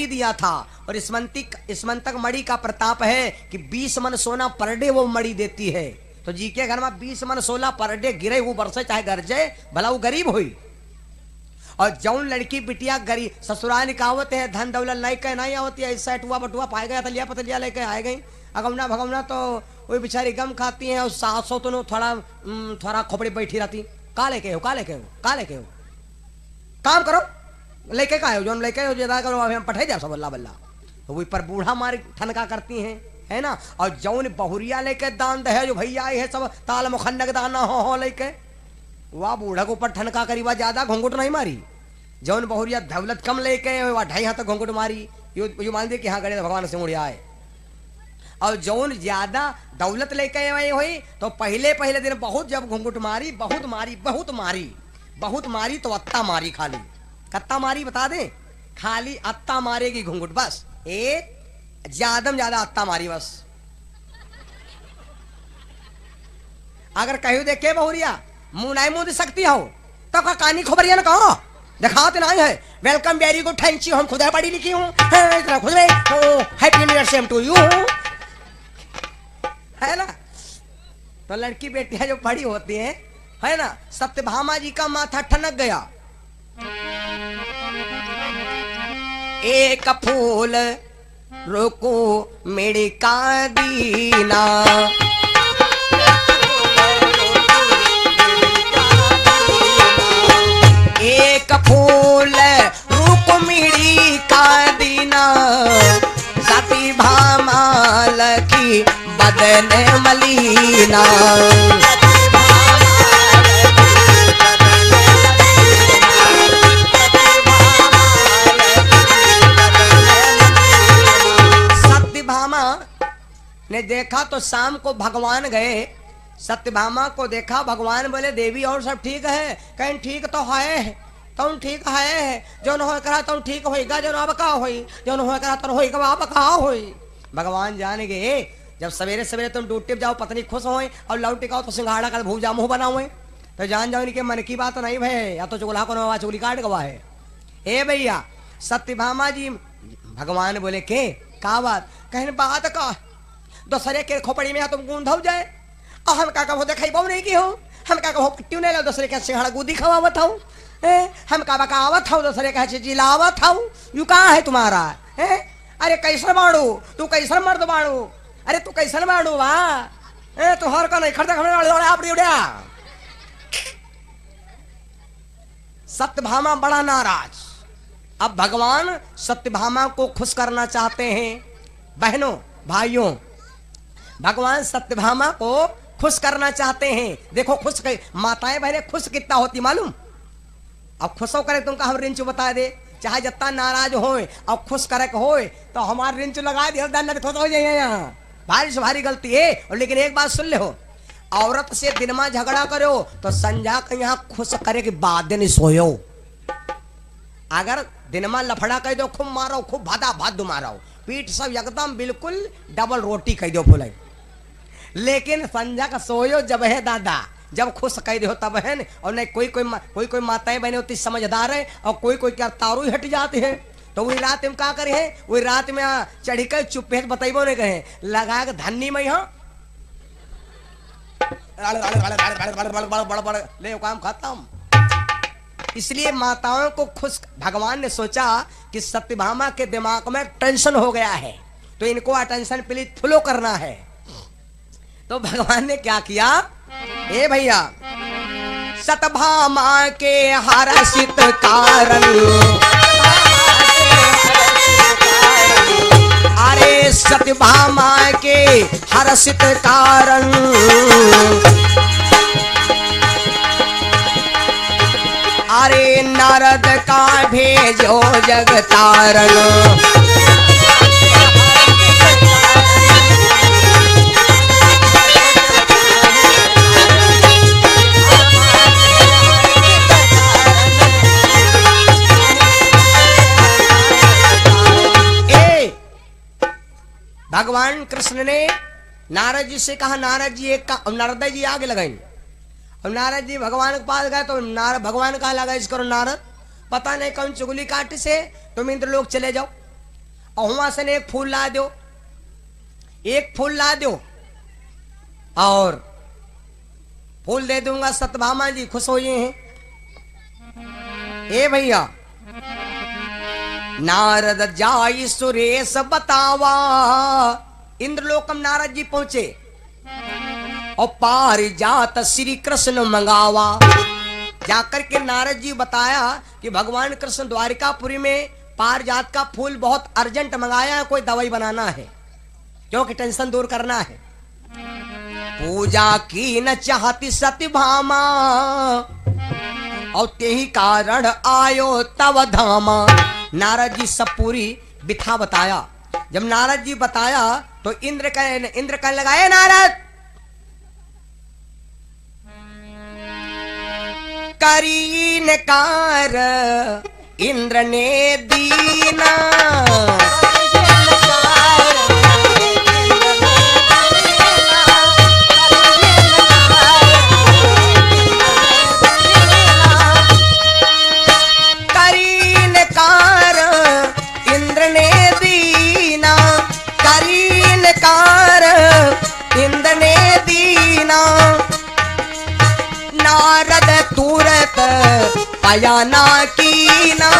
दिया था। और स्मंतक मणि का प्रताप है कि 20 मन सोना पर डे वो मणि देती है। तो जी के घर में 20 मन सोना पर डे गिरे, वो बरसे चाहे गरजे, भला वो गरीब हुई। और जौन लड़की बिटिया गरीब ससुराल कहावत है, धन दौलत नहीं कह नहीं आवती है, ऐसा टुआ बटुआ पाए गया तो लिया पतलिया लेके आए गई। अगमना भगवना तो वही बेचारी गम खाती है, और सासों तो थोड़ा खोपड़ी बैठी रहती। का लेके हो काम करो, लेके का हो जो लेके हो ज्यादा करो, हम पठे जाओ सब बल्ला बल्ला। तो वही पर बूढ़ा मारी ठनका करती हैं, है ना। और जौन बहुरिया लेके दान दहे जो भैया है सब ताल मुखन्नक दाना हो लेके, वह बूढ़ा को ऊपर ठनका करी, वह ज्यादा घुंघुट नहीं मारी। जौन बहुरिया दौलत कम लेके वह 2.5 हाथ तक घुंघुट मारी, यो मान दे कि हाँ गणेश भगवान से मुड़िया आए। और जौन ज्यादा दौलत लेके आई हुई तो पहले दिन बहुत जब घुंघुट मारी, बहुत मारी तो अत्ता मारी, खाली कत्ता मारी बता दे, खाली अत्ता मारेगी घुंघुट, बस ज्यादा अत्ता मारी बस। अगर कहो दे के बहुरिया मुंह नहीं मुंह दे सकती हो तो का कहानी खबरिया ना कहो दिखाते नहीं है। Welcome very good thank you, हम खुद पढ़ी लिखी हूँ, खुद happy new year same to you, है ना। तो लड़की बेटियां जो बड़ी होती हैं, है ना, सत्यभामा जी का माथा ठनक गया। एक फूल रोको मेरे का दीना, एक फूल रुक्मिणी का दीना, सत्यभामा लखी बदन मलीना। सत्यभामा ने देखा तो शाम को भगवान गए, सत्यभामा को देखा, भगवान बोले देवी और सब ठीक है? कहीं ठीक तो है, तुम ठीक है, जो न हो करा तुम ठीक होगा, जो अब का होई, जो न हो करा तुम होगा अब का होई। भगवान जाने गए जब सवेरे सवेरे तुम ड्यूटी पे जाओ, पत्नी खुश हो और लौट टिकाओ तो सिंघाड़ा का भूजा मुंह बनाओ, तो जान जाओ इनके मन की बात नहीं भाई, या तो चुगला को नवा चुगली काट गवा है। ए भैया सत्यभामा जी, भगवान बोले के का बात, कहने बात का दूसरे के खोपड़ी में तुम गूंध हो जाए, और हम का कहो देखा बहु नहीं की हो, हम का कहो पट्टी नहीं लो दूसरे के सिंघाड़ा गुदी खवावत हूँ, हम का बकावत हूँ, दूसरे का जिलावत हूँ, यू कहाँ है तुम्हारा है? अरे कैसा बाड़ू तू, कैसा मर्द बाड़ू, अरे तू कैसा बाड़ू वाह, तू हर का नहीं खर्चा आप। सत्यभामा बड़ा नाराज। अब भगवान सत्यभामा को खुश करना चाहते हैं। बहनों भाइयों, भगवान सत्यभामा को खुश करना चाहते हैं। देखो खुश माताएं बहनें खुश कितना होती मालूम। अब खुशो करे तुमका हम रिंच बता दे, चाहे जितना नाराज होए और खुश करे होए तो हमारे रिंच लगा दे, खुश हो जाइए। यहाँ भारी से भारी गलती है। और लेकिन एक बात सुन ले हो, औरत से दिन में झगड़ा करो तो संजा के यहाँ खुश करे के बाद दिन सोयो। अगर दिन में लफड़ा कह दो खूब मारो, खूब भादा भाद मारो, पीठ सब एकदम बिल्कुल डबल रोटी कह दो फुलाई, लेकिन संजा का सोयो जब है दादा, जब खुश कह दो तब है। और नहीं कोई माताएं बहने होती समझदार है, और कोई क्या तारू ही हट जाते हैं। तो वही रात में क्या करे है, वही रात में चढ़ी कर चुप्पे बताइबो नहीं कहे, लगा के धन्नी में यहाँ ले काम खत्म। इसलिए माताओं को खुश, भगवान ने सोचा कि सत्यभामा के दिमाग में टेंशन हो गया है तो इनको अटेंशन प्लीज फ्लो करना है। तो भगवान ने क्या किया, ए भैया सत्यभामा के हर्षित कारण, अरे सत्यभामा के हर्षित कारण, अरे नारद का भेजो जगतारण, भगवान कृष्ण ने नारद जी से कहा, नारद जी एक का, नारद जी आगे लगाई। और नारद जी भगवान के पास गए तो भगवान कहा लगा इस करो नारद, पता नहीं कौन चुगली काट से तुम इंद्रलोक चले जाओ। और वहां से एक फूल ला दो, एक फूल ला दो और फूल दे दूंगा। सत्यभामा जी खुश हो गए हैं। ए भैया, नारद जाई सुरेश बतावा, इंद्रलोकम नारद जी पहुंचे और पारिजात श्री कृष्ण मंगावा। जाकर के नारद जी बताया कि भगवान कृष्ण द्वारिकापुरी में पारिजात का फूल बहुत अर्जेंट मंगाया है, कोई दवाई बनाना है क्योंकि टेंशन दूर करना है। पूजा की न चाहती सत्यभामा और तेही कारण आयो तव धामा। नारद जी सब पूरी बिथा बताया। जब नारद जी बताया तो इंद्र कहने लगाए, नारद करीन कार इंद्र ने दीना, नारद तुरत पयाना कीना।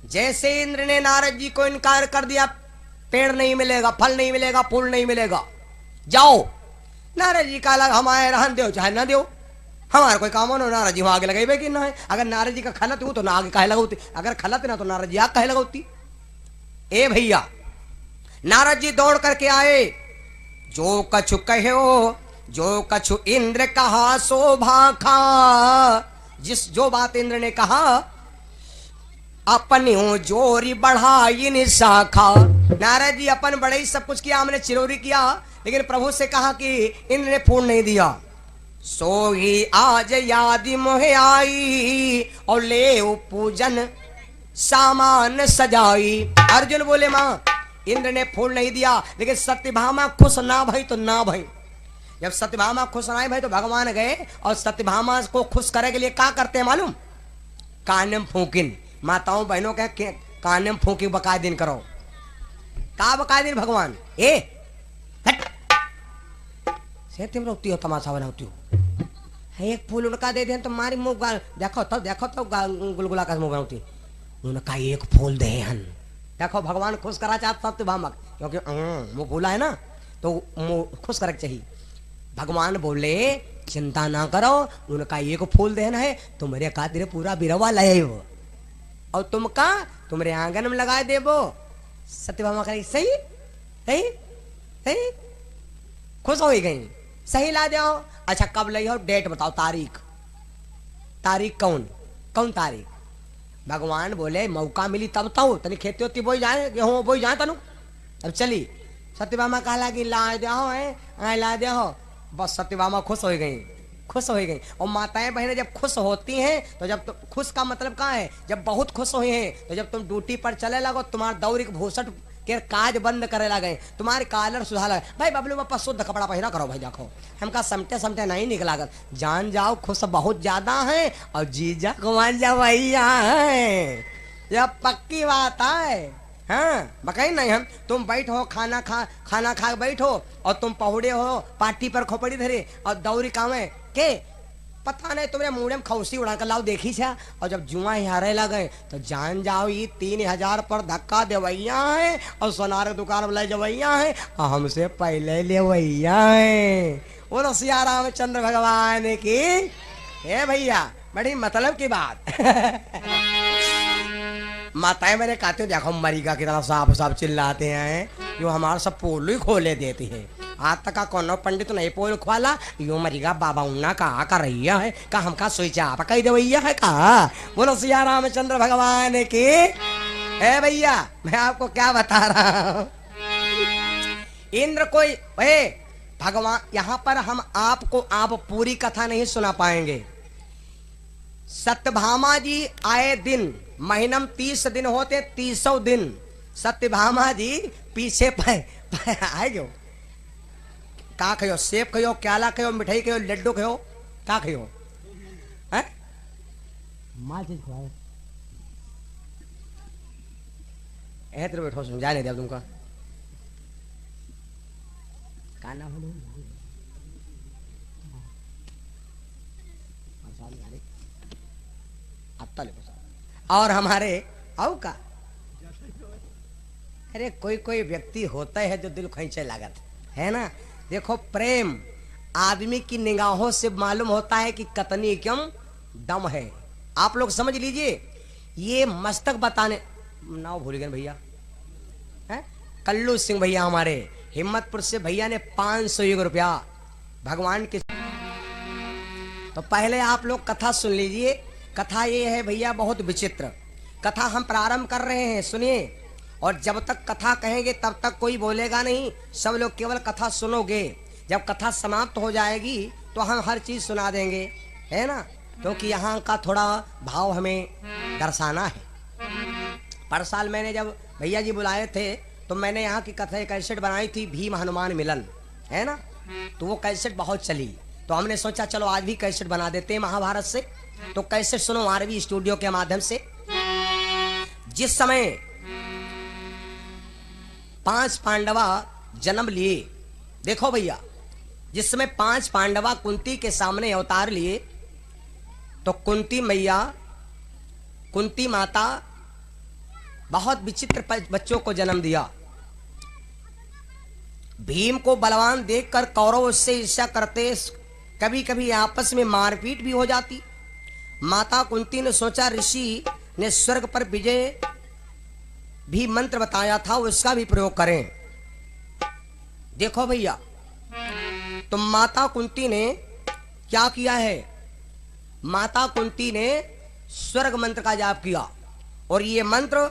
जैसे इंद्र ने नारद जी को इनकार कर दिया, पेड़ नहीं मिलेगा, फल नहीं मिलेगा, फूल नहीं मिलेगा, जाओ। नारद जी का अलग, हमारे रहन दो चाहे ना दो, हमारा कोई काम हो ना। नारद जी वहां आगे लगाई कि ना है। अगर नारद जी का खलत हो तो ना आगे कहे लगाती, अगर खलत ना तो नारद जी आगे कहे लगाती। ए भैया, नारद जी दौड़ करके आए। जो कछु कहो, जो कछु इंद्र कहा सो भाखा। जिस जो बात इंद्र ने कहा, अपनी हो जोरी बढ़ाई नि शाखा। नारद जी अपन बड़े ही सब कुछ किया, हमने चिरोरी किया, लेकिन प्रभु से कहा कि इंद्र ने फूल नहीं दिया। सो ही आज यादी मोहे आई और ले पूजन सामान सजाई। अर्जुन बोले माँ, इंद्र ने फूल नहीं दिया, लेकिन सत्यभामा खुश ना भई तो ना भई। जब सत्यभामा खुश ना भई तो भगवान गए और सत्यभामा को खुश करने के लिए क्या करते हैं मालूम? कानम फूकिन। माताओं बहनों के कानम फूकी बकाय दिन करो। का बकाय दिन भगवान ए से तुम रोकती हो, तमाशा बनाती हो। एक फूल उनका दे दे तो मारी मुंह देखो तो गुलगुला का मुंह बनाती। उनका एक फूल दे हन, देखो भगवान खुश करा चाहता सत्यभामा, क्योंकि मुंह फूला है ना तो मुंह खुश करे चाहिए। भगवान बोले चिंता ना करो, उनका एक फूल देना है, तुम्हारे खातिर पूरा बिरवा लाए हो और तुमका तुम्हारे आंगन में लगा देबो। सत्यभामा कही सही सही सही, खुश हो गई। सही ला दो। अच्छा कब लाई हो, डेट बताओ, तारीख तारीख कौन कौन तारीख? भगवान बोले मौका मिली तब तो तनी खेती होती बोई जाए, गेहूं बोई जाए तनु। अब चली सत्यभामा कहला कि ला दो है, ला दो। बस सत्यभामा खुश हो गई, खुश हो गई। और माताएं बहनें जब खुश होती हैं तो जब खुश का मतलब कहाँ है? जब बहुत खुश हुई हैं तो जब तुम ड्यूटी पर चले लगो, तुम्हारा दौरी भूसट के काज बंद करे लगे, तुम्हारे कॉलर सुधा लगे, भाई बबलू बापा शुद्ध कपड़ा पहना करो भाई, देखो हमका समटे समटे नहीं निकला कर, जान जाओ खुश बहुत ज्यादा है और जीजा कुमार जवैया है, यह पक्की बात है। हाँ बकई नहीं हम, तुम बैठो खाना खा बैठो और तुम पहुड़े हो पार्टी पर खोपड़ी धरे और दौरी कामे के पता नहीं तुम्हारे मुंह में खौसी उड़ा कर लाओ देखी छा। और जब जुआ हारे लगे तो जान जाओ ये 3000 पर धक्का देवैया है और सोनार दुकान वाले जवैया है और हमसे पहले लेवैया है। वो सिया रामचंद्र भगवान की। हे भैया बड़ी मतलब की बात। माताएं मेरे कहते हो देखो मरीगा की तरफ साफ साफ चिल्लाते हैं, जो हमारा सब पोल ही खोले देती है। आज तक का कोनो पंडित नहीं पोल खोला, यो मरीगा बाबा उन्ना कहा कर रही है का हमका सोचा आप कही देवैया है कहा। बोलो सिया रामचंद्र भगवान की। ए भैया मैं आपको क्या बता रहा हूं, इंद्र कोई भगवान, यहां पर हम आपको आप पूरी कथा नहीं सुना पाएंगे। सत्यभामा जी आए दिन महीनम 30 दिन होते, 30 दिन सत्यभामा जी पीछे आए जो का खयो, सेब खयो, क्याला खयो, मिठाई खयो, लड्डू खयो, का खयो हैं? माल चीज खवाए तेरे बैठो समझा नहीं दिया तुमका का नाम है और हमारे आओ का अरे कोई कोई व्यक्ति होता है जो दिल खींचे लागत है ना। देखो प्रेम आदमी की निगाहों से मालूम होता है कि कतनी क्यों दम है। आप लोग समझ लीजिए ये मस्तक बताने नाव भूल गए भैया हैं, कल्लू सिंह भैया हमारे हिम्मतपुर से भैया ने 500 रुपया भगवान के। तो पहले आप लोग कथा सुन लीजिए। कथा ये है भैया बहुत विचित्र कथा हम प्रारंभ कर रहे हैं, सुनिए। और जब तक कथा कहेंगे तब तक कोई बोलेगा नहीं, सब लोग केवल कथा सुनोगे। जब कथा समाप्त हो जाएगी तो हम हर चीज सुना देंगे, है ना, क्योंकि यहाँ का थोड़ा भाव हमें दर्शाना है। पर साल मैंने जब भैया जी बुलाए थे तो मैंने यहाँ की कथा कैसेट बनाई थी, भीम हनुमान मिलन, है ना, तो वो कैसेट बहुत चली। तो हमने सोचा चलो आज भी कैसेट बना देते हैं महाभारत से। तो कैसेट सुनो आरवी स्टूडियो के माध्यम से। जिस समय 5 पांडवा जन्म लिए, देखो भैया, जिस समय 5 पांडवा कुंती के सामने अवतार लिए तो कुंती मैया, कुंती माता बहुत विचित्र बच्चों को जन्म दिया। भीम को बलवान देखकर कौरव उससे ईर्ष्या करते, कभी कभी आपस में मारपीट भी हो जाती। माता कुंती ने सोचा ऋषि ने स्वर्ग पर विजय भी मंत्र बताया था, उसका भी प्रयोग करें। देखो भैया, तो माता कुंती ने क्या किया है, माता कुंती ने स्वर्ग मंत्र का जाप किया। और ये मंत्र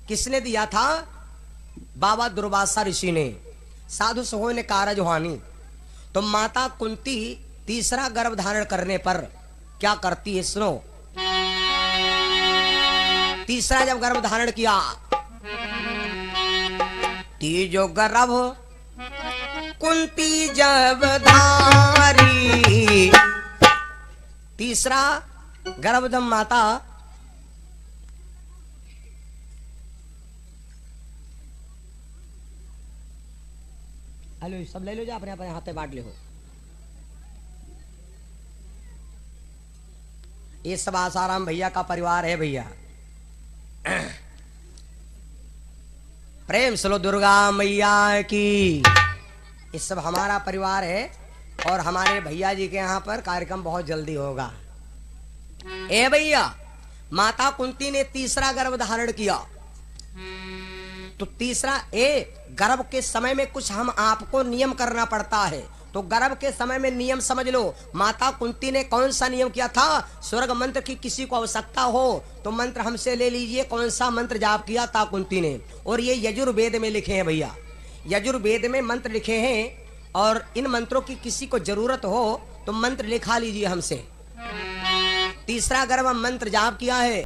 किसने दिया था? बाबा दुर्वासा ऋषि ने। साधु सहो ने कारज हानि। तो माता कुंती तीसरा गर्भ धारण करने पर क्या करती है, सुनो। तीसरा जब गर्भ धारण किया, तीजो गर्भ कुंती जब धारी, तीसरा गर्भ जब माता हेलो सब ले लो, जा अपने अपने हाथे बांट ले हो। ये सब आसाराम भैया का परिवार है भैया। प्रेम सुनो दुर्गा मैया की। ये सब हमारा परिवार है और हमारे भैया जी के यहाँ पर कार्यक्रम बहुत जल्दी होगा। ए भैया, माता कुंती ने तीसरा गर्भ धारण किया। तो तीसरा गर्भ के समय में कुछ हम आपको नियम करना पड़ता है। तो गर्भ के समय में नियम समझ लो। माता कुंती ने कौन सा नियम किया था? स्वर्ग मंत्र की किसी को आवश्यकता हो तो मंत्र हमसे ले लीजिए। कौन सा मंत्र जाप किया था कुंती ने? और ये यजुर्वेद में लिखे हैं भैया, यजुर्वेद में मंत्र लिखे हैं। और इन मंत्रों की किसी को जरूरत हो तो मंत्र लिखा लीजिए हमसे। तीसरा गर्भ मंत्र जाप किया है।